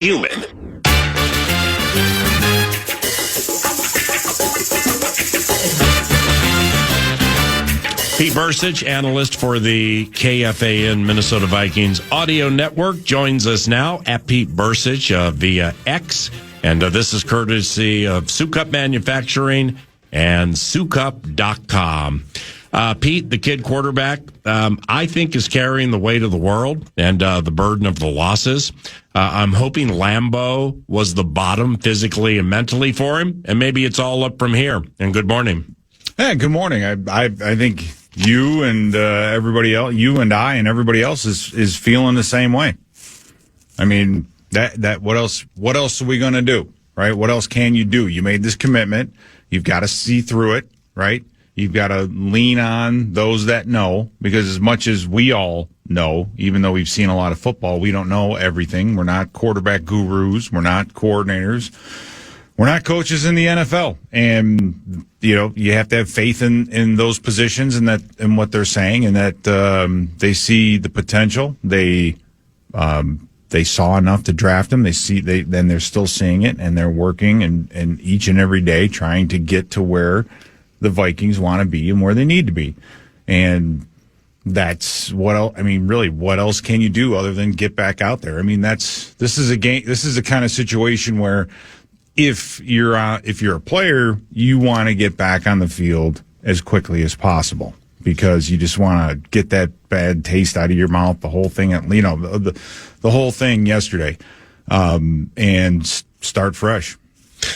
human. Pete Bercich, analyst for the KFAN Minnesota Vikings audio network, joins us now at Pete Bercich via X. And this is courtesy of Sukup Manufacturing and Sukup.com. Pete, the kid quarterback, I think is carrying the weight of the world and the burden of the losses. I'm hoping Lambeau was the bottom physically and mentally for him, and maybe it's all up from here. And good morning. Yeah, good morning. I think you and everybody else, you and I and everybody else is feeling the same way. I mean, that what else are we going to do, right? What else can you do? You made this commitment. You've got to see through it, right? You've got to lean on those that know, because as much as we all know, even though we've seen a lot of football, we don't know everything. We're not quarterback gurus. We're not coordinators. We're not coaches in the NFL. And, you know, you have to have faith in those positions and that, and what they're saying, and that they see the potential. They saw enough to draft him. Then they're still seeing it, and they're working and each and every day trying to get to where the Vikings want to be and where they need to be. And that's what else, I mean, really, what else can you do other than get back out there? I mean, this is a kind of situation where if you're a player, you want to get back on the field as quickly as possible, because you just want to get that bad taste out of your mouth, the whole thing, you know, the whole thing yesterday, and start fresh.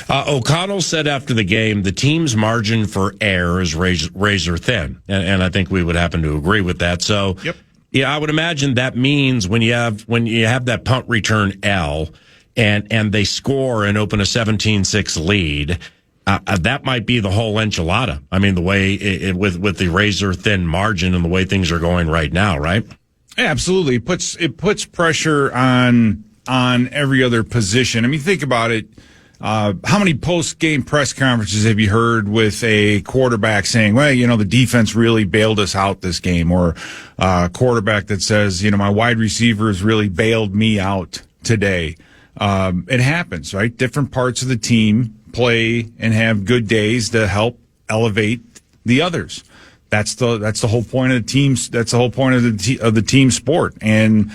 O'Connell said after the game, the team's margin for error is razor thin. And I think we would happen to agree with that. So, yep. Yeah, I would imagine that means when you have that punt return L and they score and open a 17-6 lead, that might be the whole enchilada. I mean, the way with the razor thin margin and the way things are going right now, right? Yeah, absolutely. It puts pressure on every other position. I mean, think about it. How many post-game press conferences have you heard with a quarterback saying, well, you know, the defense really bailed us out this game, or a quarterback that says, you know, my wide receivers really bailed me out today? It happens, right? Different parts of the team play and have good days to help elevate the others. That's the whole point of the teams. That's the whole point of the team sport. And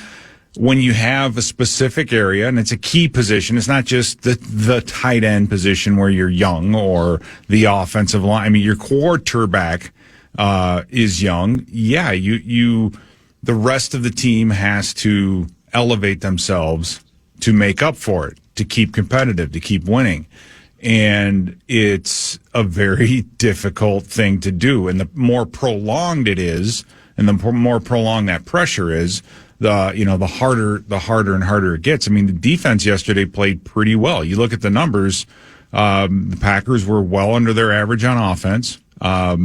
when you have a specific area and it's a key position, it's not just the tight end position where you're young, or the offensive line. I mean, your quarterback is young. Yeah, the rest of the team has to elevate themselves to make up for it, to keep competitive, to keep winning. And it's a very difficult thing to do. And the more prolonged it is, and the more prolonged that pressure is, the harder and harder it gets. I mean, the defense yesterday played pretty well. You look at the numbers, the Packers were well under their average on offense. But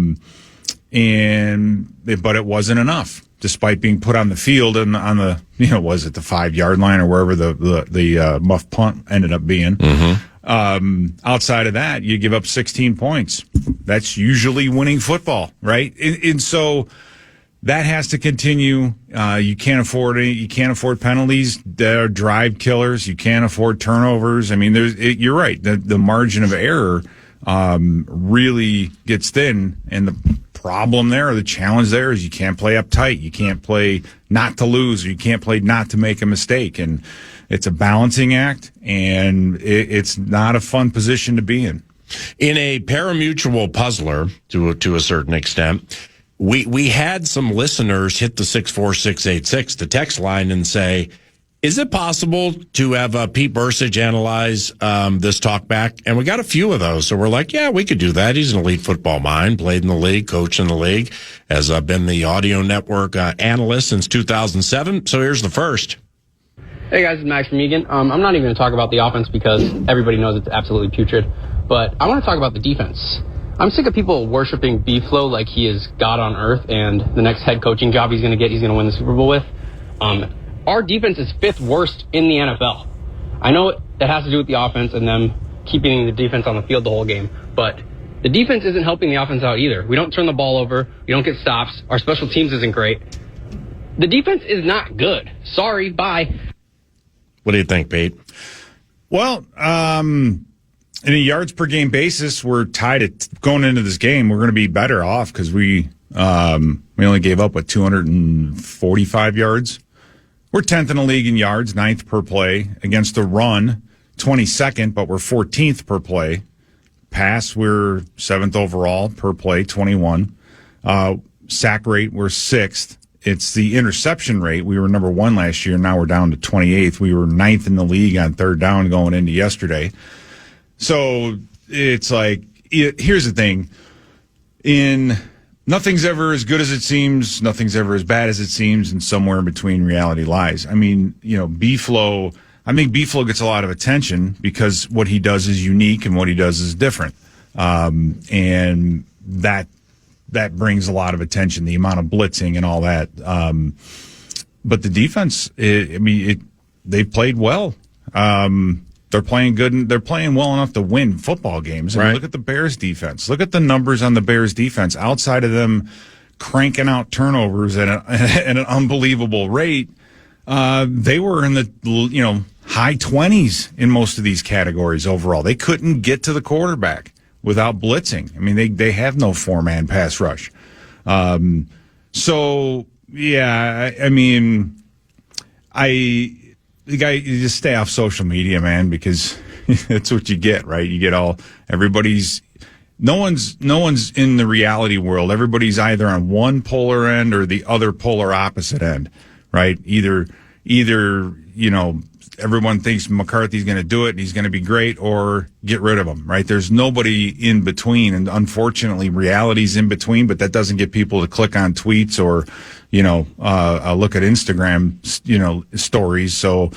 it wasn't enough, despite being put on the field and on the, was it the 5-yard line or wherever the muff punt ended up being. Mm-hmm. Outside of that, you give up 16 points. That's usually winning football, right? And so that has to continue. You can't afford it. You can't afford penalties that are drive killers. You can't afford turnovers. I mean, you're right. The margin of error really gets thin, and the problem there, or the challenge there, is you can't play uptight. You can't play not to lose, or you can't play not to make a mistake. And it's a balancing act, and it's not a fun position to be in. In a parimutuel puzzler, to a certain extent, we had some listeners hit the 64686, the text line, and say, is it possible to have Pete Bercich analyze this talk back? And we got a few of those. So we're like, yeah, we could do that. He's an elite football mind, played in the league, coached in the league, has been the audio network analyst since 2007. So here's the first. Hey guys, it's Max from Egan. I'm not even going to talk about the offense because everybody knows it's absolutely putrid. But I want to talk about the defense. I'm sick of people worshiping B-Flow like he is God on earth and the next head coaching job he's going to win the Super Bowl with. Our defense is 5th worst in the NFL. I know that has to do with the offense and them keeping the defense on the field the whole game, but the defense isn't helping the offense out either. We don't turn the ball over. We don't get stops. Our special teams isn't great. The defense is not good. Sorry, bye. What do you think, Pete? Well, in a yards per game basis, we're tied at going into this game. We're going to be better off because we only gave up 245 yards. We're 10th in the league in yards, 9th per play. Against the run, 22nd, but we're 14th per play. Pass, we're 7th overall per play, 21. Sack rate, we're 6th. It's the interception rate. We were number 1 last year. Now we're down to 28th. We were 9th in the league on third down going into yesterday. So it's like, here's the thing. Nothing's ever as good as it seems. Nothing's ever as bad as it seems. And somewhere in between reality lies. I mean, B-Flow, I think B-Flow gets a lot of attention because what he does is unique and what he does is different. And that brings a lot of attention, the amount of blitzing and all that. But the defense, they've played well. They're playing good, and they're playing well enough to win football games. I mean, look at the Bears defense. Look at the numbers on the Bears defense. Outside of them cranking out turnovers at an unbelievable rate, they were in the high 20s in most of these categories overall. They couldn't get to the quarterback without blitzing. I mean, they have no 4-man pass rush. So yeah, the guy, you just stay off social media, man, because that's what you get, right? You get no one's in the reality world. Everybody's either on one polar end or the other polar opposite end, right? Either, everyone thinks McCarthy's going to do it and he's going to be great, or get rid of him, right? There's nobody in between. And unfortunately, reality's in between, but that doesn't get people to click on tweets or, look at Instagram, stories. So,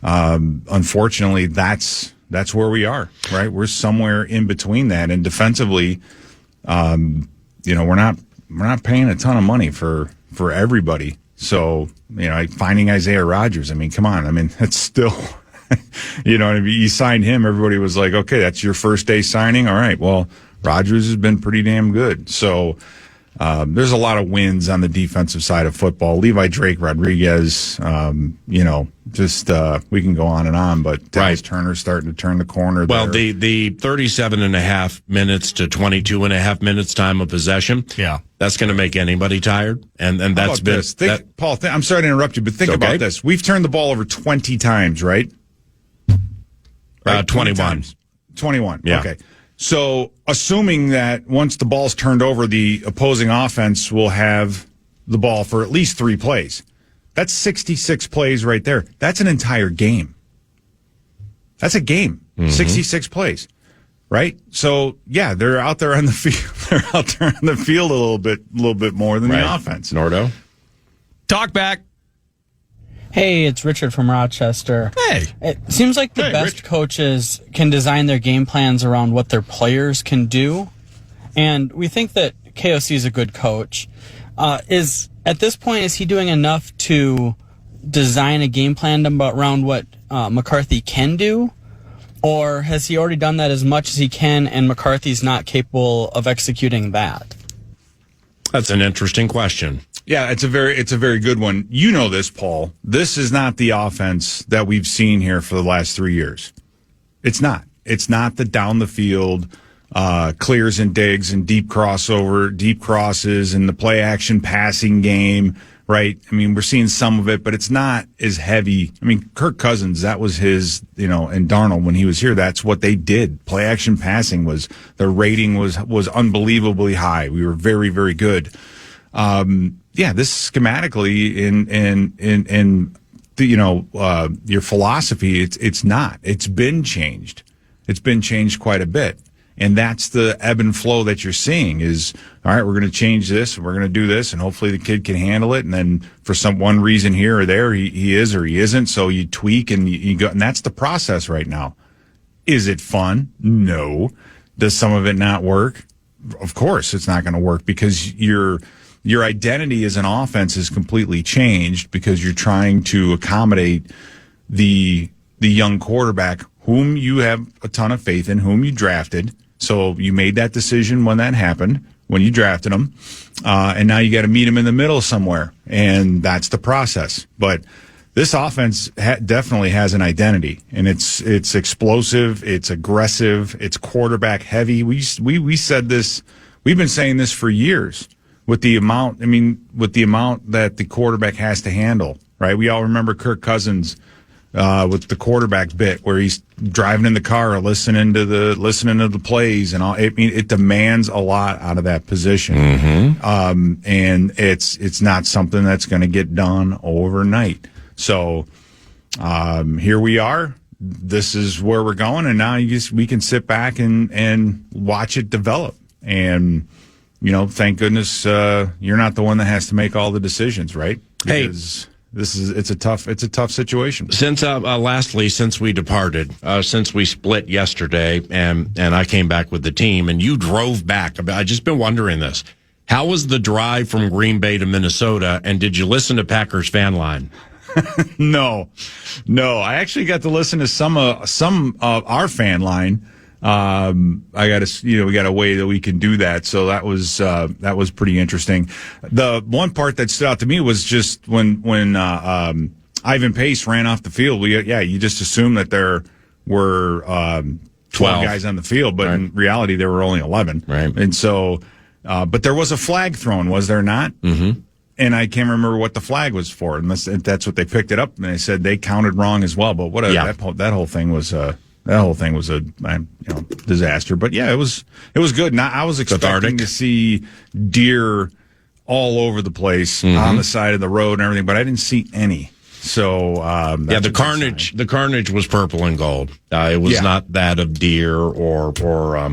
unfortunately, that's where we are, right? We're somewhere in between that. And defensively, we're not paying a ton of money for everybody. So, finding Isaiah Rodgers, come on. That's still, you signed him. Everybody was like, okay, that's your first day signing. All right. Well, Rodgers has been pretty damn good. So, there's a lot of wins on the defensive side of football. Levi Drake, Rodriguez, we can go on and on, but Dallas Turner's starting to turn the corner. Well, there. the 37.5 minutes to 22.5 minutes time of possession. Yeah. That's going to make anybody tired. And that's been, Paul, I'm sorry to interrupt you, but think about this. We've turned the ball over 20 times, right? 21. 21. Yeah. Okay. So, assuming that once the ball's turned over, the opposing offense will have the ball for at least 3 plays. That's 66 plays right there. That's an entire game. That's a game. 66 plays, right? So, yeah, they're out there on the field. They're out there on the field a little bit more than the offense. Nordo, talk back. Hey, it's Richard from Rochester. Hey. It seems like the best coaches can design their game plans around what their players can do. And we think that KOC is a good coach. At this point, is he doing enough to design a game plan around what McCarthy can do? Or has he already done that as much as he can and McCarthy's not capable of executing that? that's an interesting question. Yeah, it's a very good one. You know this, Paul. This is not the offense that we've seen here for the last 3 years. It's not. It's not the down the field clears and digs and deep crossover, deep crosses, and the play action passing game, right? I mean, we're seeing some of it, but it's not as heavy. I mean, Kirk Cousins, that was his, and Darnold when he was here, that's what they did. Play action passing their rating was unbelievably high. We were very, very good. This schematically in your philosophy, it's not. It's been changed. It's been changed quite a bit. And that's the ebb and flow that you're seeing is, all right, we're going to change this, we're going to do this, and hopefully the kid can handle it. And then for one reason here or there, he is or he isn't. So you tweak and you go, and that's the process right now. Is it fun? No. Does some of it not work? Of course it's not going to work because your identity as an offense is completely changed because you're trying to accommodate the young quarterback whom you have a ton of faith in, whom you drafted. So you made that decision when that happened, when you drafted him. And now you got to meet him in the middle somewhere. And that's the process. But this offense definitely has an identity, and it's explosive, it's aggressive, it's quarterback heavy. We said this, we've been saying this for years with the amount that the quarterback has to handle, right? We all remember Kirk Cousins with the quarterback bit where he's driving in the car, listening to the plays and all. It demands a lot out of that position, and it's not something that's going to get done overnight. So here we are. This is where we're going, and now we can sit back and watch it develop. And thank goodness you're not the one that has to make all the decisions, right? Because it's a tough situation. Lastly, since we departed, since we split yesterday, and I came back with the team, and you drove back. I've just been wondering this: how was the drive from Green Bay to Minnesota? And did you listen to Packers Fan Line? No. I actually got to listen to some of our fan line. We got a way that we can do that. So that was pretty interesting. The one part that stood out to me was just when Ivan Pace ran off the field. You just assume that there were 12 guys on the field, but in reality there were only 11. Right. And so, but there was a flag thrown, was there not? Mm-hmm. And I can't remember what the flag was for, unless that's what they picked it up. And they said they counted wrong as well. But that whole thing was a disaster. But yeah, it was good. Now, I was expecting to see deer all over the place on the side of the road and everything, but I didn't see any. So the carnage was purple and gold. It was not that of deer or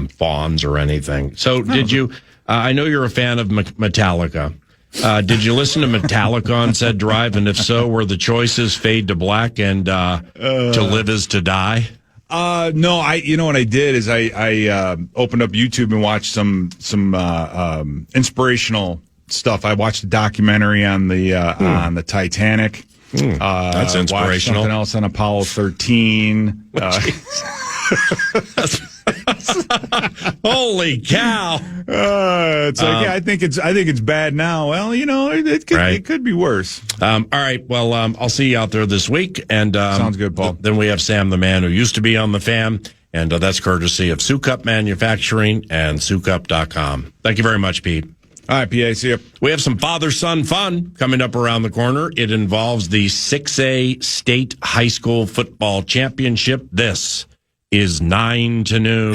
fawns or anything. So did you? I know you're a fan of Metallica. Did you listen to Metallica on said drive? And if so, were the choices Fade to Black and To Live Is to Die? No, what I did is I opened up YouTube and watched some inspirational stuff. I watched a documentary on the Titanic. That's inspirational. Something else on Apollo 13. Holy cow! It's like I think it's bad now. Well, it could be worse. All right. Well, I'll see you out there this week. And sounds good, Paul. Then we have Sam, the man who used to be on the Fan, and that's courtesy of Sukup Manufacturing and Sukup.com. Thank you very much, Pete. All right, PA, see you. We have some father-son fun coming up around the corner. It involves the 6A State High School Football Championship. This is 9 to noon.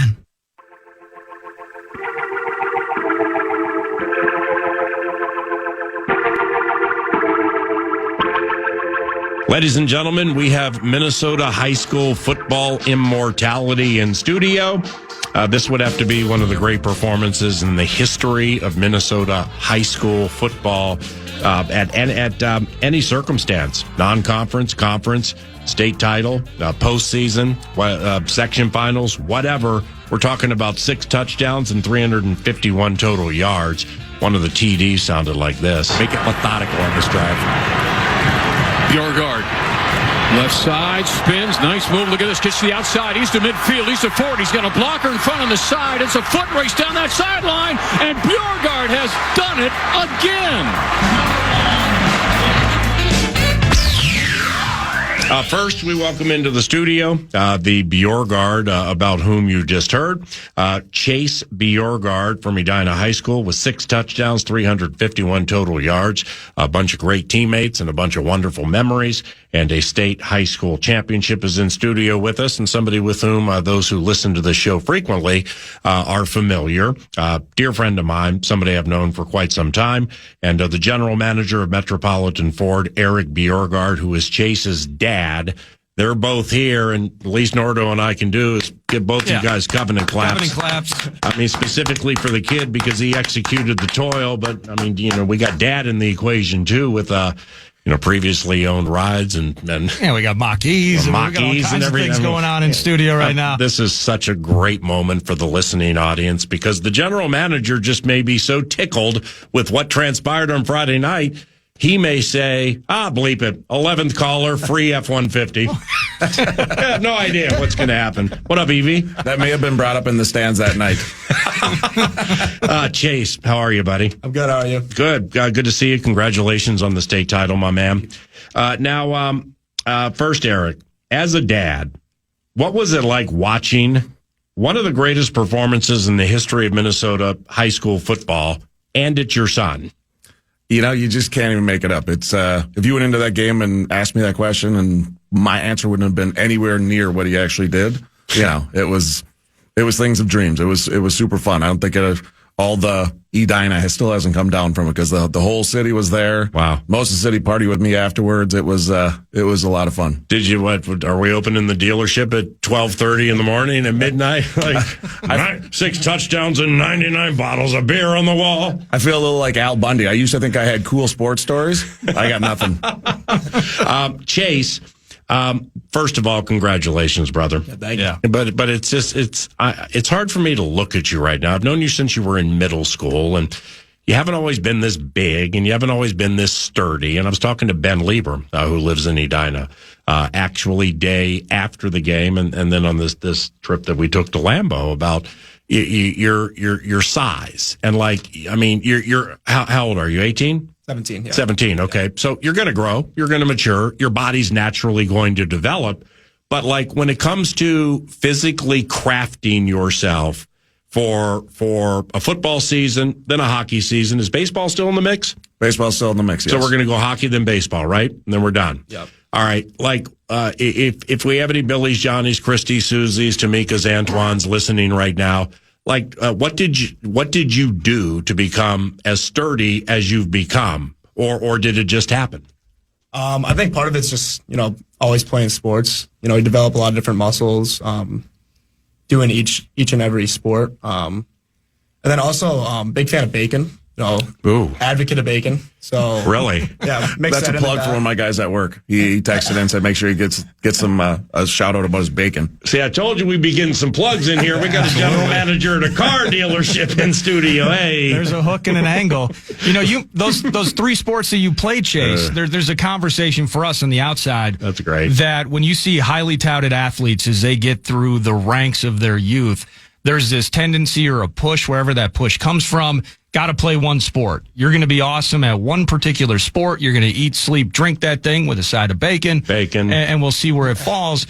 Ladies and gentlemen, we have Minnesota high school football immortality in studio. This would have to be one of the great performances in the history of Minnesota high school football at any circumstance, non-conference, conference, state title, postseason, section finals, whatever. We're talking about 6 touchdowns and 351 total yards. One of the TDs sounded like this. Make it methodical on this drive. Bjorgaard. Left side, spins, nice move. Look at this, gets to the outside. He's to midfield, he's to forward. He's got a blocker in front on the side. It's a foot race down that sideline, and Bjorgaard has done it again. First, we welcome into the studio the Bjorgaard about whom you just heard. Chase Bjorgaard from Edina High School with 6 touchdowns, 351 total yards, a bunch of great teammates and a bunch of wonderful memories, and a state high school championship is in studio with us, and somebody with whom those who listen to the show frequently are familiar. Dear friend of mine, somebody I've known for quite some time, and the general manager of Metropolitan Ford, Eric Bjorgaard, who is Chase's dad. They're both here, and the least Nordo and I can do is give both you guys covenant claps. Covenant claps. I mean, specifically for the kid because he executed the toil, but I mean, we got dad in the equation too with previously owned rides and we got Maquis and we got all kinds of things going on in studio right now. This is such a great moment for the listening audience because the general manager just may be so tickled with what transpired on Friday night. He may say, bleep it, 11th caller, free F-150. I have no idea what's going to happen. What up, Evie? That may have been brought up in the stands that night. Chase, how are you, buddy? I'm good. How are you? Good. Good to see you. Congratulations on the state title, my man. Now, First, Eric, as a dad, what was it like watching one of the greatest performances in the history of Minnesota high school football, and it's your son? You know, you just can't even make it up. It's if you went into that game and asked me that question, and my answer wouldn't have been anywhere near what he actually did. You know, it was things of dreams. It was super fun. I don't think all the Edina still hasn't come down from it because the whole city was there. Wow. Most of the city partied with me afterwards. It was a lot of fun. Did you, are we opening the dealership at 12:30 in the morning at midnight? Like 6 touchdowns and 99 bottles of beer on the wall. I feel a little like Al Bundy. I used to think I had cool sports stories. I got nothing. Chase, first of all, congratulations, brother. Thank you. But it's hard for me to look at you right now. I've known you since you were in middle school, and you haven't always been this big, and you haven't always been this sturdy. And I was talking to Ben Lieber, who lives in Edina, actually day after the game, and then on this trip that we took to Lambeau about your size and you're how old are you? 18? 17, yeah. 17, okay. So you're going to grow. You're going to mature. Your body's naturally going to develop. But when it comes to physically crafting yourself for a football season, then a hockey season, is baseball still in the mix? Baseball's still in the mix, yes. So we're going to go hockey, then baseball, right? And then we're done. Yep. All right. If we have any Billies, Johnnies, Christies, Susies, Tamikas, Antoines listening right now, what did you do to become as sturdy as you've become, or did it just happen? I think part of it's just, always playing sports. You develop a lot of different muscles, doing each and every sport. And then also, big fan of bacon. Ooh. Advocate of bacon. So really, yeah, mix that's that a plug for one of my guys at work. He texted in and said, make sure he gets some a shout out about his bacon. See, I told you we'd be getting some plugs in here. We got a general manager at a car dealership in studio. Hey, there's a hook and an angle. Those 3 sports that you play, Chase. There's a conversation for us on the outside. That's great. That when you see highly touted athletes as they get through the ranks of their youth, there's this tendency or a push wherever that push comes from. Got to play one sport. You're going to be awesome at one particular sport. You're going to eat, sleep, drink that thing with a side of bacon. And we'll see where it falls.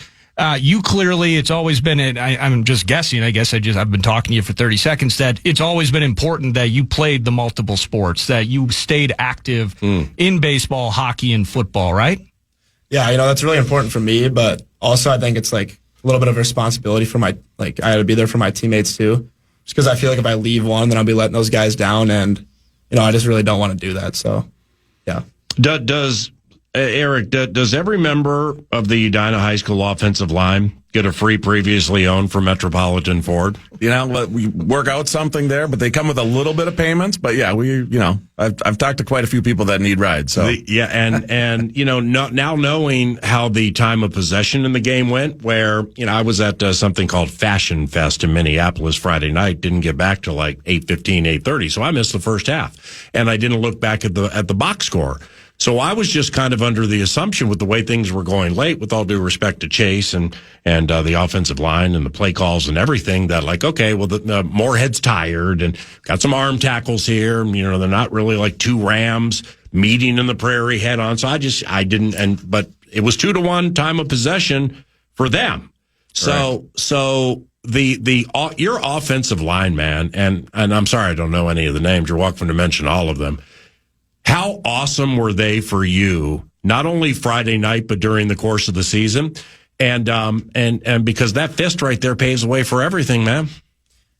You clearly, it's always been, I'm just guessing, I guess I've been talking to you for 30 seconds, that it's always been important that you played the multiple sports, that you stayed active in baseball, hockey, and football, right? Yeah, that's really important for me, but also I think it's a little bit of a responsibility for I had to be there for my teammates too. Just because I feel like if I leave one, then I'll be letting those guys down, and I just really don't want to do that. So, yeah. Does Eric? Does every member of the Edina High School offensive line get a free previously owned from Metropolitan Ford? We work out something there, but they come with a little bit of payments. But yeah, I've talked to quite a few people that need rides. So now knowing how the time of possession in the game went, where I was at something called Fashion Fest in Minneapolis Friday night, didn't get back till 8:15, 8:30, so I missed the first half, and I didn't look back at the box score. So I was just kind of under the assumption with the way things were going late, with all due respect to Chase and the offensive line and the play calls and everything, that okay, well, the Moorhead's tired and got some arm tackles here. They're not really 2 Rams meeting in the prairie head on. So I didn't, but it was 2-1 time of possession for them. So, right. Your offensive line, man, and I'm sorry, I don't know any of the names. You're welcome to mention all of them. How awesome were they for you, not only Friday night, but during the course of the season? And because that fist right there paves the way for everything, man.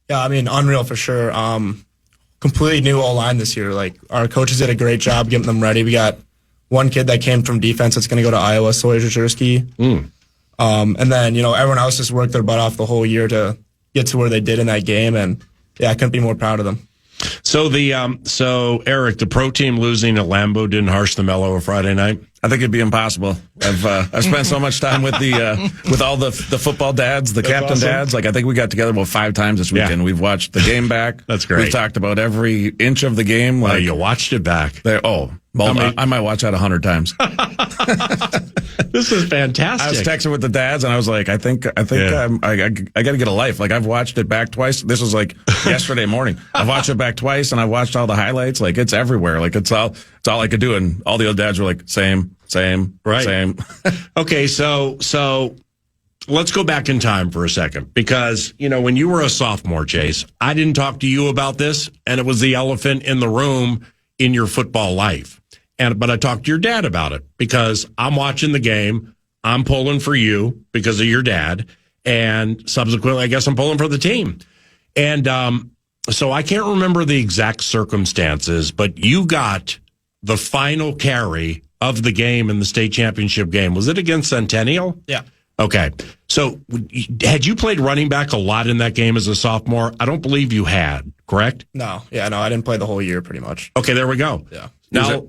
Yeah, unreal for sure. Completely new O-line this year. Our coaches did a great job getting them ready. We got one kid that came from defense that's going to go to Iowa, Sawyer Jaworski. And then, everyone else just worked their butt off the whole year to get to where they did in that game. And yeah, I couldn't be more proud of them. So Eric, the pro team losing at Lambeau didn't harsh the mellow of Friday night? I think it'd be impossible. I've spent so much time with with all the football dads, the captain awesome. Dads. I think we got together about 5 times this weekend. Yeah. We've watched the game back. That's great. We've talked about every inch of the game. You watched it back. I might watch that 100 times. This is fantastic. I was texting with the dads, and I was like, I think I got to get a life. I've watched it back twice. This was yesterday morning. I've watched it back twice, and I watched all the highlights. It's everywhere. It's all I could do, and all the other dads were same. Same. Right. Same. Okay, so let's go back in time for a second, because, when you were a sophomore, Chase, I didn't talk to you about this, and it was the elephant in the room in your football life. But I talked to your dad about it, because I'm watching the game. I'm pulling for you because of your dad, and subsequently, I guess I'm pulling for the team. And so I can't remember the exact circumstances, but you got the final carry of the game in the state championship game. Was it against Centennial? Yeah. Okay. So had you played running back a lot in that game as a sophomore? I don't believe you had, correct? No. Yeah, no, I didn't play the whole year pretty much. Okay, there we go. Yeah.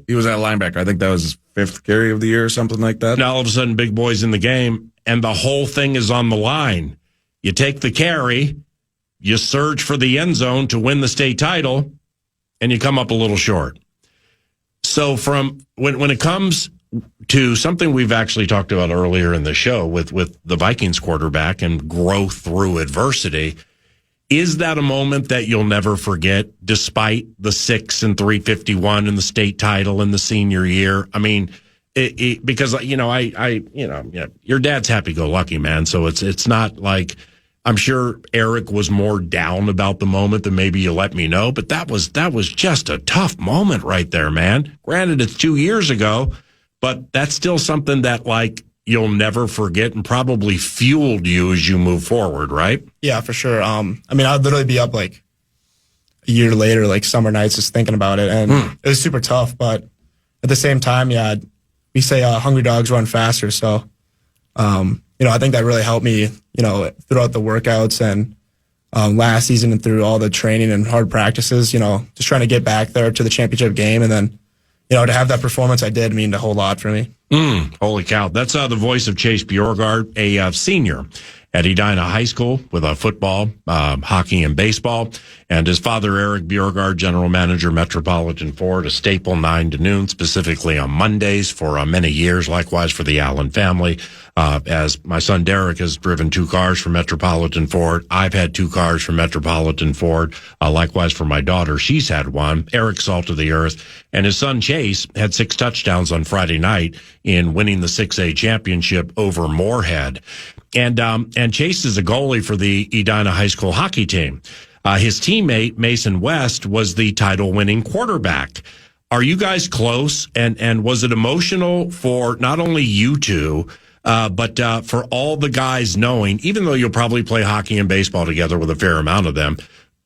He was at linebacker. I think that was his 5th carry of the year or something like that. Now all of a sudden, big boy's in the game, and the whole thing is on the line. You take the carry, you surge for the end zone to win the state title, and you come up a little short. So from when it comes to something we've actually talked about earlier in the show with the Vikings quarterback and growth through adversity, is that a moment that you'll never forget, despite the 6 and 351 and the state title in the senior year? I mean, because your dad's happy-go-lucky, man. So it's not like, I'm sure Eric was more down about the moment than maybe you let me know, but that was just a tough moment right there, man. Granted, it's 2 years ago, but that's still something that, like, you'll never forget and probably fueled you as you move forward, right? Yeah, for sure. I'd literally be up like a year later, like summer nights, just thinking about it, and it was super tough. But at the same time, we say hungry dogs run faster, so I think that really helped me, throughout the workouts and last season and through all the training and hard practices. Just trying to get back there to the championship game, and then to have that performance I did mean a whole lot for me. Holy cow. That's the voice of Chase Bjorgaard, a senior at Edina High School with football, hockey, and baseball. And his father, Eric Bjorgaard, general manager, Metropolitan Ford, a staple 9 to noon, specifically on Mondays for many years. Likewise for the Allen family. As my son Derek has driven 2 cars for Metropolitan Ford. I've had 2 cars for Metropolitan Ford. Likewise for my daughter. She's had one. Eric's salt of the earth. And his son Chase had 6 touchdowns on Friday night in winning the 6A championship over Moorhead. And Chase is a goalie for the Edina High School hockey team. His teammate, Mason West, was the title-winning quarterback. Are you guys close? And was it emotional for not only you two, but for all the guys knowing, even though you'll probably play hockey and baseball together with a fair amount of them,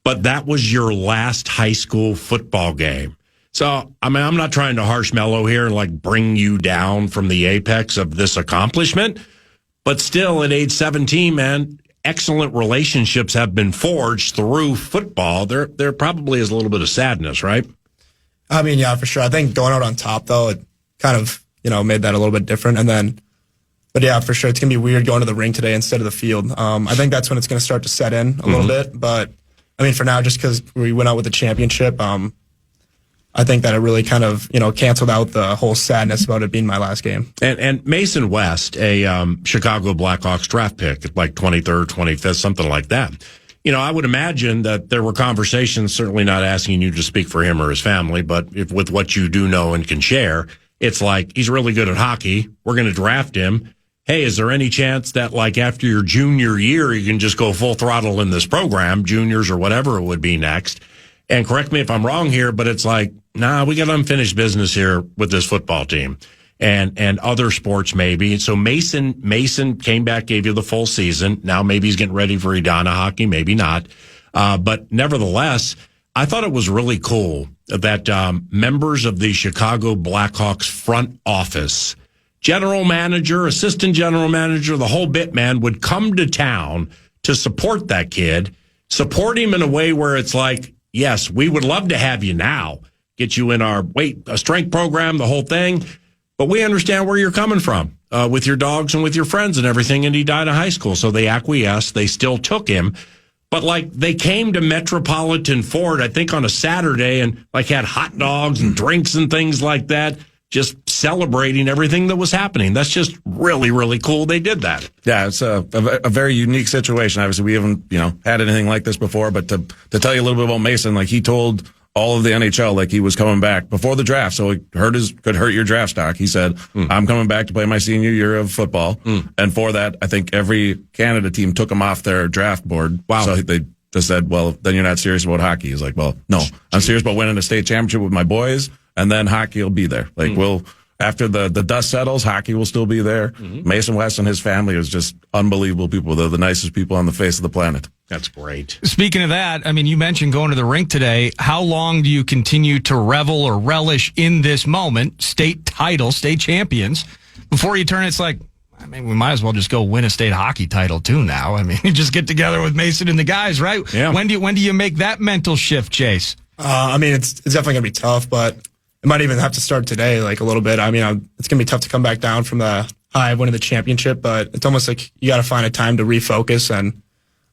but that was your last high school football game. So, I'm not trying to harsh mellow here and like bring you down from the apex of this accomplishment, but still at age 17, man, excellent relationships have been forged through football. There probably is a little bit of sadness, right? Yeah, for sure. I think going out on top, though, it kind of, made that a little bit different. But yeah, for sure, it's going to be weird going to the ring today instead of the field. I think that's when it's going to start to set in a little bit. But, for now, just because we went out with the championship, I think that it really kind of, canceled out the whole sadness about it being my last game. And Mason West, a Chicago Blackhawks draft pick, like 23rd, 25th, something like that. I would imagine that there were conversations, certainly not asking you to speak for him or his family, but with what you do know and can share, it's like, he's really good at hockey. We're going to draft him. Hey, is there any chance that, like, after your junior year, you can just go full throttle in this program, juniors or whatever it would be next? And correct me if I'm wrong here, but it's like, nah, we got unfinished business here with this football team and other sports maybe. So Mason came back, gave you the full season. Now maybe he's getting ready for Edina hockey, maybe not. But nevertheless, I thought it was really cool that members of the Chicago Blackhawks front office, general manager, assistant general manager, the whole bit, man, would come to town to support that kid, support him in a way where it's like, yes, we would love to have you now, get you in our strength program, the whole thing. But we understand where you're coming from with your dogs and with your friends and everything in Edina High School. So they acquiesced. They still took him. But, like, they came to Metropolitan Ford, I think, on a Saturday and, like, had hot dogs and drinks and things like that, just celebrating everything that was happening. That's just really, really cool they did that. Yeah, it's a very unique situation. Obviously, we haven't, had anything like this before. But to tell you a little bit about Mason, like, he told all of the NHL like he was coming back before the draft, so it could hurt your draft stock. He said, I'm coming back to play my senior year of football. And for that, I think every Canada team took him off their draft board. Wow. So they just said, well, then you're not serious about hockey. He's like, well, no, I'm serious about winning a state championship with my boys, and then hockey will be there. Like, after the dust settles, hockey will still be there. Mason West and his family is just unbelievable people. They're the nicest people on the face of the planet. That's great. Speaking of that, I mean, you mentioned going to the rink today. How long do you continue to revel or relish in this moment, state title, state champions, before you turn, it's like, I mean, we might as well just go win a state hockey title too now. I mean, you just get together with Mason and the guys, right? Yeah. When do you make that mental shift, Chase? I mean, it's definitely going to be tough, but it might even have to start today, like a little bit. I mean, it's going to be tough to come back down from the high of winning the championship, but it's almost like you got to find a time to refocus and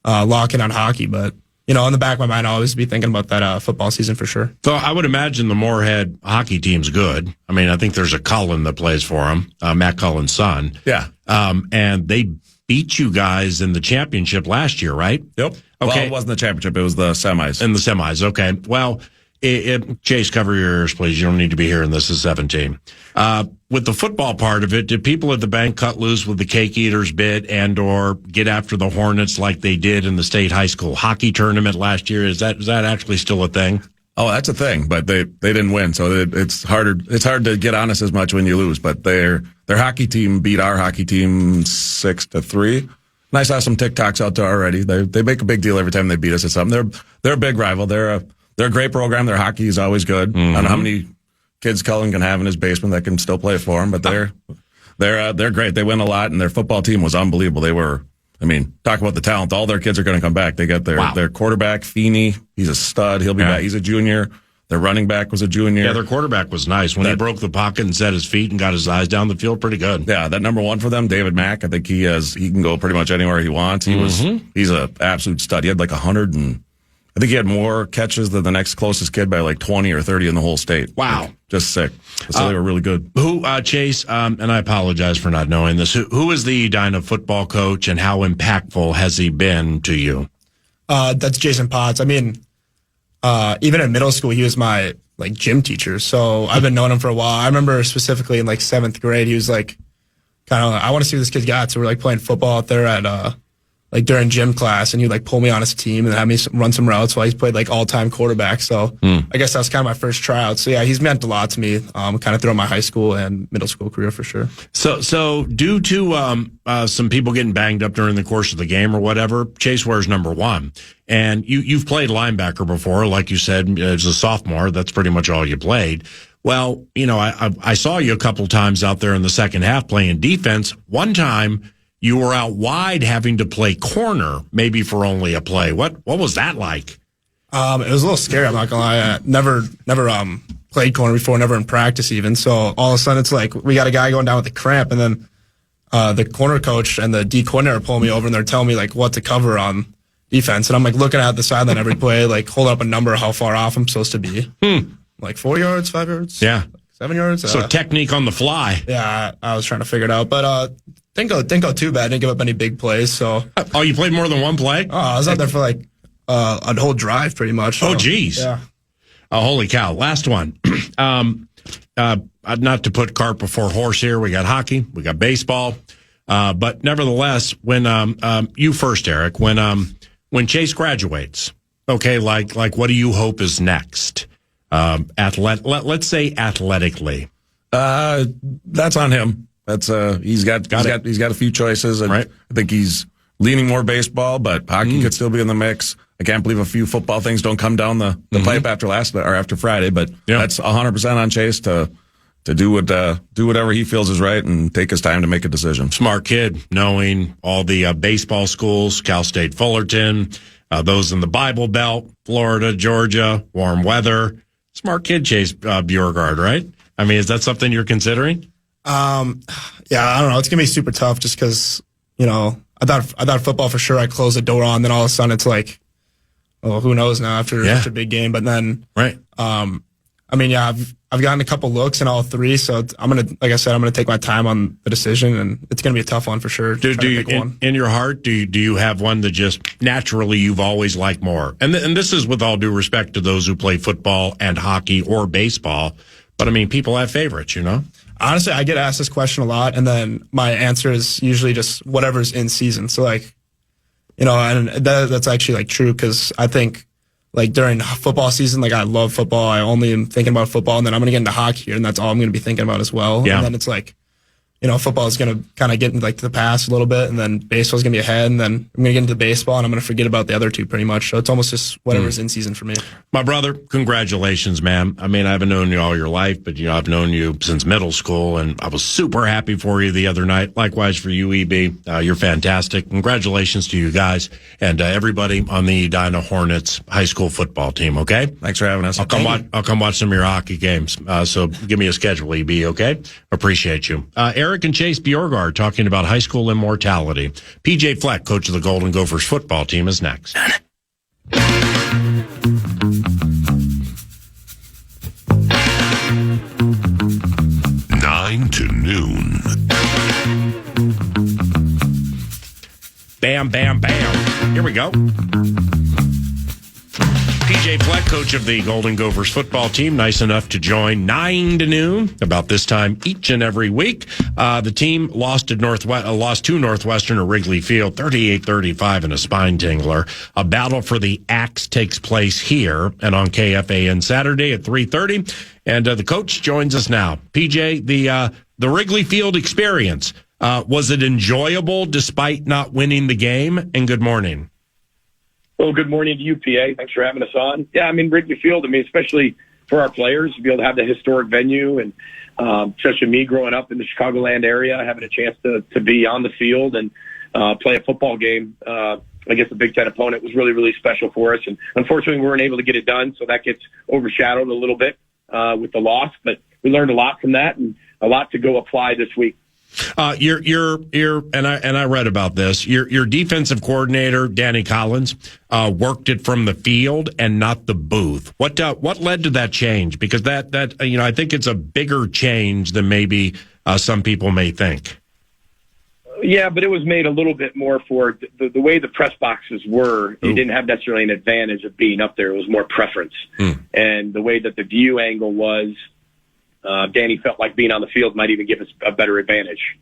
lock in on hockey. But, you know, in the back of my mind, I'll always be thinking about that football season for sure. So I would imagine the Moorhead hockey team's good. I mean, I think there's a Cullen that plays for him, Matt Cullen's son. Yeah. And they beat you guys in the championship last year, right? Yep. Okay. Well, it wasn't the championship. It was the semis. In the semis, okay. Well, Chase, cover your ears, please. You don't need to be hearing this at 17. With the football part of it, did people at the bank cut loose with the cake eaters bit and or get after the Hornets like they did in the state high school hockey tournament last year? Is that actually still a thing? Oh, that's a thing, but they didn't win, so it's hard to get honest as much when you lose. But their hockey team beat our hockey team 6-3. And I saw some TikToks out there already. They make a big deal every time they beat us at something. They're a big rival. They're a great program. Their hockey is always good. I don't know how many kids Cullen can have in his basement that can still play for him, but they're great. They win a lot, and their football team was unbelievable. They were, I mean, talk about the talent. All their kids are going to come back. They got their quarterback, Feeney. He's a stud. He'll be back. He's a junior. Their running back was a junior. Yeah, their quarterback was nice. When he broke the pocket and set his feet and got his eyes down the field, pretty good. Yeah, that number one for them, David Mack, I think he can go pretty much anywhere he wants. He's an absolute stud. He had like 100 and I think he had more catches than the next closest kid by like 20 or 30 in the whole state. Wow. Like, just sick. So they were really good. Chase, and I apologize for not knowing this, who is the Edina football coach and how impactful has he been to you? That's Jason Potts. I mean, even in middle school, he was my like gym teacher. So I've been knowing him for a while. I remember specifically in like 7th grade, he was like, kind of, I want to see what this kid's got. So we're like playing football out there at, like during gym class, and he'd like pull me on his team and have me run some routes while he's played like all-time quarterback. So I guess that was kind of my first tryout. So yeah, he's meant a lot to me, kind of throughout my high school and middle school career for sure. So due to some people getting banged up during the course of the game or whatever, Chase Ware's number one. And you've played linebacker before, like you said, as a sophomore. That's pretty much all you played. Well, you know, I saw you a couple times out there in the second half playing defense. One time you were out wide having to play corner, maybe for only a play. What was that like? It was a little scary, I'm not gonna lie. I never played corner before, never in practice even. So all of a sudden it's like we got a guy going down with a cramp, and then the corner coach and the D coordinator pull me over and they're telling me like what to cover on defense. And I'm like looking at the sideline every play, like holding up a number how far off I'm supposed to be. Like 4 yards, 5 yards? Yeah. 7 yards? So technique on the fly. Yeah, I was trying to figure it out. But didn't go too bad. Didn't give up any big plays. So Oh, you played more than one play? Oh, I was out there for like a whole drive pretty much. So, Oh, geez. Yeah. Oh, holy cow. Last one. Not to put cart before horse here. We got hockey. We got baseball. But nevertheless, when you first, Eric, when Chase graduates, okay, like what do you hope is next? Let's say athletically. That's on him. That's he's got a few choices, and right. I think he's leaning more baseball, but hockey could still be in the mix. I can't believe a few football things don't come down the pipe after Friday, but that's 100% on Chase to do whatever he feels is right and take his time to make a decision. Smart kid, knowing all the baseball schools, Cal State Fullerton, those in the Bible Belt, Florida, Georgia, warm weather. Smart kid, Chase Bjorgaard, right? I mean, is that something you're considering? Yeah, I don't know. It's gonna be super tough just because, you know, I thought football for sure. I closed the door on, then all of a sudden it's like, oh, who knows now after such a big game. But then, right. I mean, yeah, I've gotten a couple looks in all three, so I'm gonna take my time on the decision, and it's gonna be a tough one for sure. Do you, in your heart, do you have one that just naturally you've always liked more? And this is with all due respect to those who play football and hockey or baseball, but I mean, people have favorites, you know? Honestly, I get asked this question a lot, and then my answer is usually just whatever's in season. So like, and that's actually like true, because I think like during football season, like I love football. I only am thinking about football, and then I'm going to get into hockey here, and that's all I'm going to be thinking about as well. Yeah. And then it's like, football is going to kind of get into like the past a little bit, and then baseball is going to be ahead, and then I'm going to get into baseball, and I'm going to forget about the other two pretty much. So it's almost just whatever's in season for me. My brother, congratulations, man. I mean, I haven't known you all your life, but I've known you since middle school, and I was super happy for you the other night. Likewise for you, EB. You're fantastic. Congratulations to you guys and everybody on the Edina Hornets high school football team. Okay, Thanks for having us. I'll come watch some of your hockey games. So give me a schedule, EB. Okay, appreciate you. Eric and Chase Bjorgaard talking about high school immortality. PJ Fleck, coach of the Golden Gophers football team, is next. 9 to noon. Bam, bam, bam. Here we go. PJ Fleck, coach of the Golden Gophers football team, nice enough to join 9 to noon about this time each and every week. The team lost to Northwestern at Wrigley Field, 38-35 in a spine tingler. A battle for the axe takes place here and on KFAN Saturday at 3:30. And the coach joins us now. PJ, the Wrigley Field experience, was it enjoyable despite not winning the game? And good morning. Well, good morning to you, PA. Thanks for having us on. Yeah, I mean, Wrigley Field, especially for our players, to be able to have the historic venue, and especially me growing up in the Chicagoland area, having a chance to be on the field and play a football game against a Big Ten opponent was really, really special for us. And unfortunately, we weren't able to get it done, so that gets overshadowed a little bit with the loss. But we learned a lot from that and a lot to go apply this week. And I read about this. Your defensive coordinator, Danny Collins, worked it from the field and not the booth. What led to that change? Because that I think it's a bigger change than maybe some people may think. Yeah, but it was made a little bit more for the way the press boxes were. You didn't have necessarily an advantage of being up there. It was more preference. And the way that the view angle was, Danny felt like being on the field might even give us a better advantage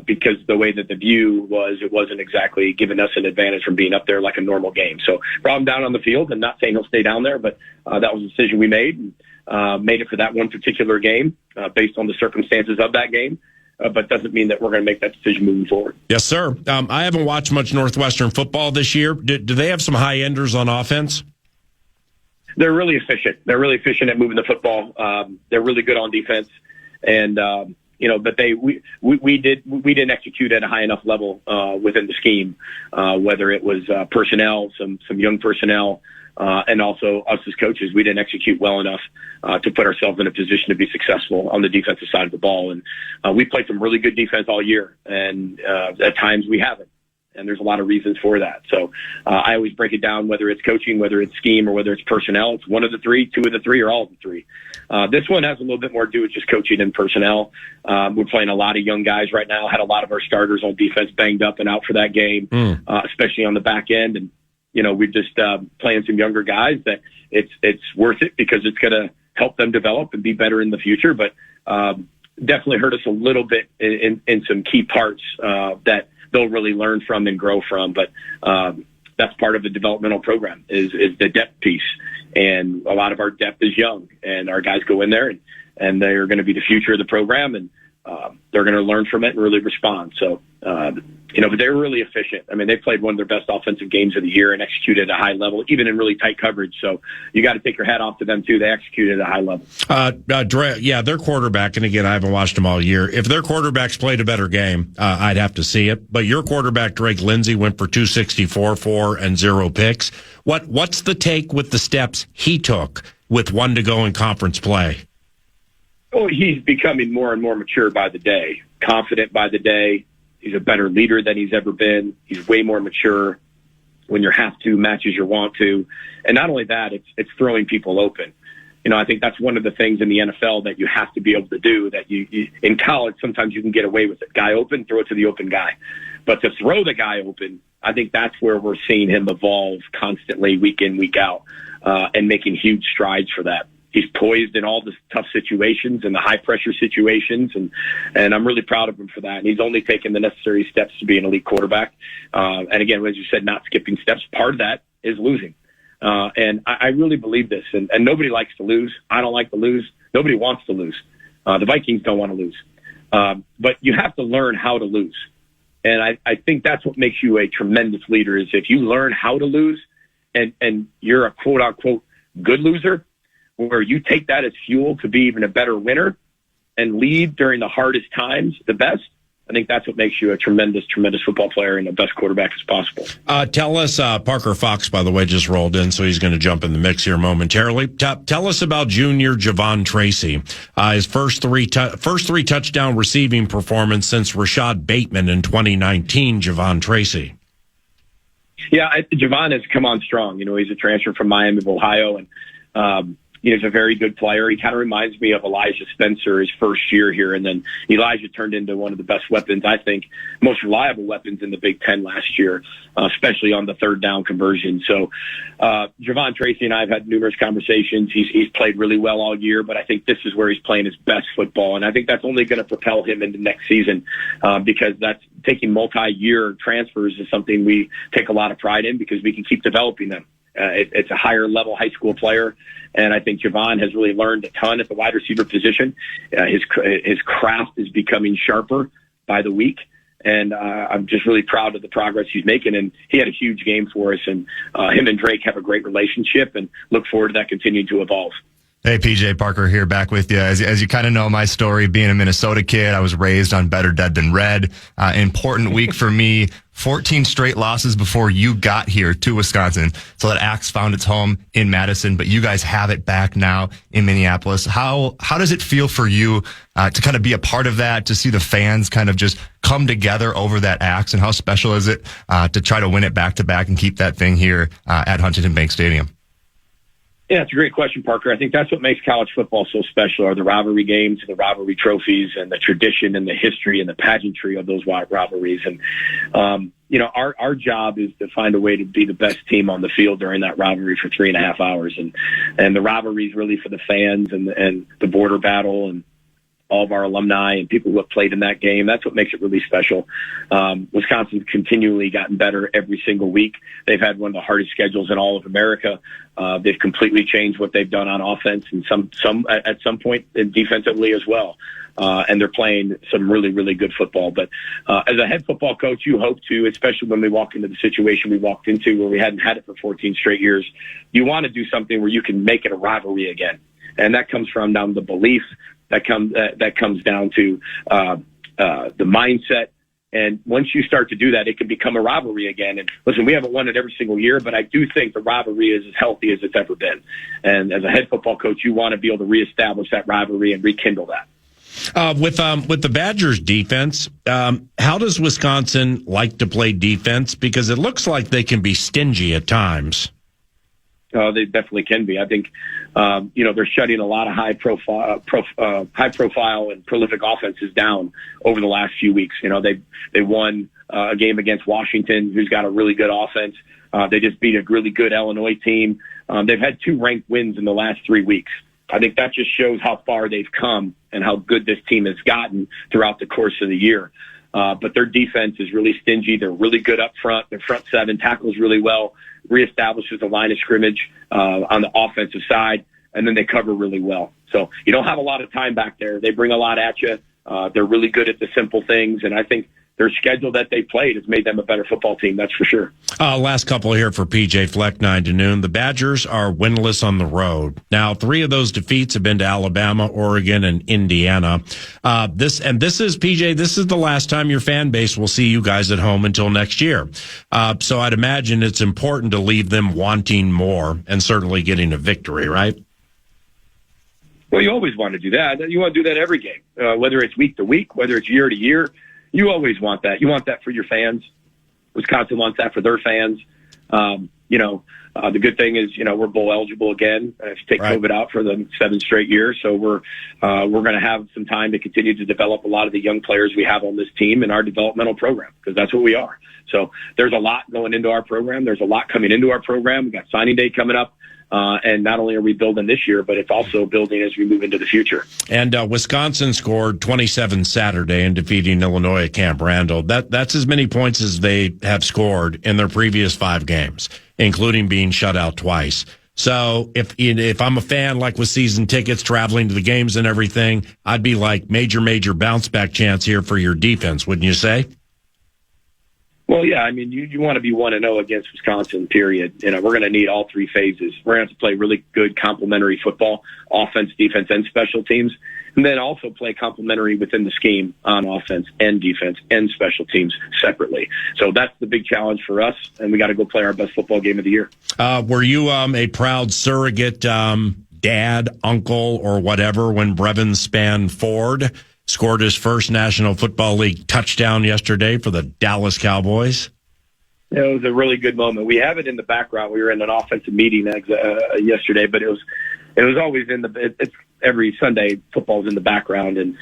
because the way that the view was, it wasn't exactly giving us an advantage from being up there like a normal game. So brought him down on the field, and not saying he'll stay down there, but that was a decision we made, and made it for that one particular game based on the circumstances of that game. But doesn't mean that we're going to make that decision moving forward. Yes, sir. I haven't watched much Northwestern football this year. Do they have some high-enders on offense? They're really efficient. They're really efficient at moving the football. They're really good on defense, and but we didn't execute at a high enough level within the scheme, whether it was personnel, some young personnel, and also us as coaches. We didn't execute well enough to put ourselves in a position to be successful on the defensive side of the ball. And we played some really good defense all year, and at times we haven't. And there's a lot of reasons for that. So I always break it down, whether it's coaching, whether it's scheme, or whether it's personnel. It's one of the three, two of the three, or all of the three. This one has a little bit more to do with just coaching and personnel. We're playing a lot of young guys right now. Had a lot of our starters on defense banged up and out for that game, especially on the back end. And, we're just playing some younger guys that it's worth it because it's going to help them develop and be better in the future. But definitely hurt us a little bit in some key parts that they'll really learn from and grow from. But that's part of the developmental program is the depth piece. And a lot of our depth is young, and our guys go in there and they're going to be the future of the program, and they're going to learn from it and really respond. So, but they're really efficient. I mean, they played one of their best offensive games of the year and executed at a high level, even in really tight coverage. So you got to take your hat off to them too. They executed at a high level. Their quarterback, and again, I haven't watched them all year. If their quarterbacks played a better game, I'd have to see it. But your quarterback, Drake Lindsay, went for 264, 4 and 0 picks. What's the take with the steps he took with 1 to go in conference play? Oh, he's becoming more and more mature by the day, confident by the day. He's a better leader than he's ever been. He's way more mature when your have to matches your want to. And not only that, it's throwing people open. I think that's one of the things in the NFL that you have to be able to do that you in college, sometimes you can get away with it. Guy open, throw it to the open guy. But to throw the guy open, I think that's where we're seeing him evolve constantly week in, week out, and making huge strides for that. He's poised in all the tough situations and the high pressure situations. And I'm really proud of him for that. And he's only taken the necessary steps to be an elite quarterback. And again, as you said, not skipping steps. Part of that is losing. And I really believe this. And nobody likes to lose. I don't like to lose. Nobody wants to lose. The Vikings don't want to lose. But you have to learn how to lose. And I think that's what makes you a tremendous leader is if you learn how to lose and you're a quote unquote good loser, where you take that as fuel to be even a better winner and lead during the hardest times the best. I think that's what makes you a tremendous, tremendous football player and the best quarterback as possible. Tell us, Parker Fox, by the way, just rolled in, so he's going to jump in the mix here momentarily. Tell us about junior Javon Tracy. His first three touchdown receiving performance since Rashad Bateman in 2019, Javon Tracy. Yeah, Javon has come on strong. He's a transfer from Miami of Ohio, and he's a very good player. He kind of reminds me of Elijah Spencer his first year here, and then Elijah turned into one of the best weapons, I think, most reliable weapons in the Big Ten last year, especially on the third down conversion. So Javon Tracy and I have had numerous conversations. He's played really well all year, but I think this is where he's playing his best football, and I think that's only going to propel him into next season because that's taking multi-year transfers is something we take a lot of pride in because we can keep developing them. It's a higher level high school player, and I think Javon has really learned a ton at the wide receiver position. His craft is becoming sharper by the week, and I'm just really proud of the progress he's making. And he had a huge game for us, and him and Drake have a great relationship, and look forward to that continuing to evolve. Hey, PJ, Parker here, back with you. As you kind of know my story, being a Minnesota kid, I was raised on Better Dead Than Red. Important week for me. 14 straight losses before you got here to Wisconsin. So that axe found its home in Madison, but you guys have it back now in Minneapolis. How does it feel for you to kind of be a part of that, to see the fans kind of just come together over that axe, and how special is it to try to win it back to back and keep that thing here at Huntington Bank Stadium? Yeah, it's a great question, Parker. I think that's what makes college football so special are the rivalry games and the rivalry trophies and the tradition and the history and the pageantry of those rivalries. And, our job is to find a way to be the best team on the field during that rivalry for 3.5 hours. And the rivalry is really for the fans and the border battle and all of our alumni and people who have played in that game. That's what makes it really special. Wisconsin's continually gotten better every single week. They've had one of the hardest schedules in all of America. They've completely changed what they've done on offense and some at some point defensively as well. And they're playing some really, really good football. But as a head football coach, you hope to, especially when we walk into the situation we walked into where we hadn't had it for 14 straight years, you want to do something where you can make it a rivalry again. And that comes from down the belief. That comes down to the mindset. And once you start to do that, it can become a rivalry again. And listen, we haven't won it every single year, but I do think the rivalry is as healthy as it's ever been. And as a head football coach, you want to be able to reestablish that rivalry and rekindle that. With the Badgers defense, how does Wisconsin like to play defense? Because it looks like they can be stingy at times. They definitely can be. I think, they're shutting a lot of high profile and prolific offenses down over the last few weeks. They won a game against Washington, who's got a really good offense. They just beat a really good Illinois team. They've had 2 ranked wins in the last 3 weeks. I think that just shows how far they've come and how good this team has gotten throughout the course of the year. But their defense is really stingy. They're really good up front. Their front 7 tackles really well, reestablishes the line of scrimmage on the offensive side, and then they cover really well. So you don't have a lot of time back there. They bring a lot at you. They're really good at the simple things, and I think their schedule that they played has made them a better football team, that's for sure. Last couple here for PJ Fleck, 9 to noon. The Badgers are winless on the road. Now, 3 of those defeats have been to Alabama, Oregon, and Indiana. This is, PJ, this is the last time your fan base will see you guys at home until next year. So I'd imagine it's important to leave them wanting more and certainly getting a victory, right? Well, you always want to do that. You want to do that every game, whether it's week to week, whether it's year to year. You always want that. You want that for your fans. Wisconsin wants that for their fans. The good thing is, we're bowl eligible again. If you take COVID out for the 7th straight year, so we're going to have some time to continue to develop a lot of the young players we have on this team in our developmental program, because that's what we are. So there's a lot going into our program. There's a lot coming into our program. We got signing day coming up. And not only are we building this year, but it's also building as we move into the future. And Wisconsin scored 27 Saturday in defeating Illinois at Camp Randall. That's as many points as they have scored in their previous 5 games, including being shut out twice. So if I'm a fan, like with season tickets, traveling to the games and everything, I'd be like major bounce back chance here for your defense, wouldn't you say? Well, yeah, I mean, you want to be 1-0 against Wisconsin, period. We're going to need all 3 phases. We're going to have to play really good complementary football, offense, defense, and special teams, and then also play complementary within the scheme on offense and defense and special teams separately. So that's the big challenge for us, and we got to go play our best football game of the year. Were you a proud surrogate dad, uncle, or whatever when Brevin Spann Ford scored his first National Football League touchdown yesterday for the Dallas Cowboys? It was a really good moment. We have it in the background. We were in an offensive meeting yesterday, but it was always it's every Sunday football's in the background, and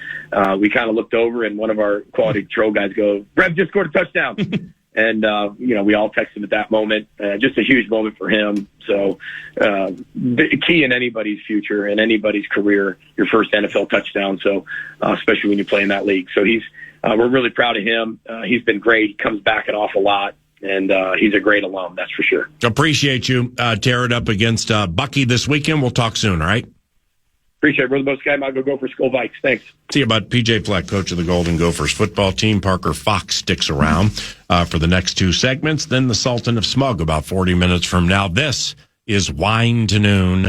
we kind of looked over, and one of our quality control guys goes, "Brev just scored a touchdown." And, we all texted at that moment. Just a huge moment for him. So, key in anybody's future and anybody's career, your first NFL touchdown. So, especially when you play in that league. So we're really proud of him. He's been great. He comes back an awful lot. And he's a great alum, that's for sure. Appreciate you. Tear it up against Bucky this weekend. We'll talk soon, all right? Appreciate it. We're the most guy. I'll go for Skull Vikes. Thanks. See you, bud. PJ Fleck, coach of the Golden Gophers football team. Parker Fox sticks around for the next 2 segments. Then the Sultan of Smug about 40 minutes from now. This is Wine to Noon.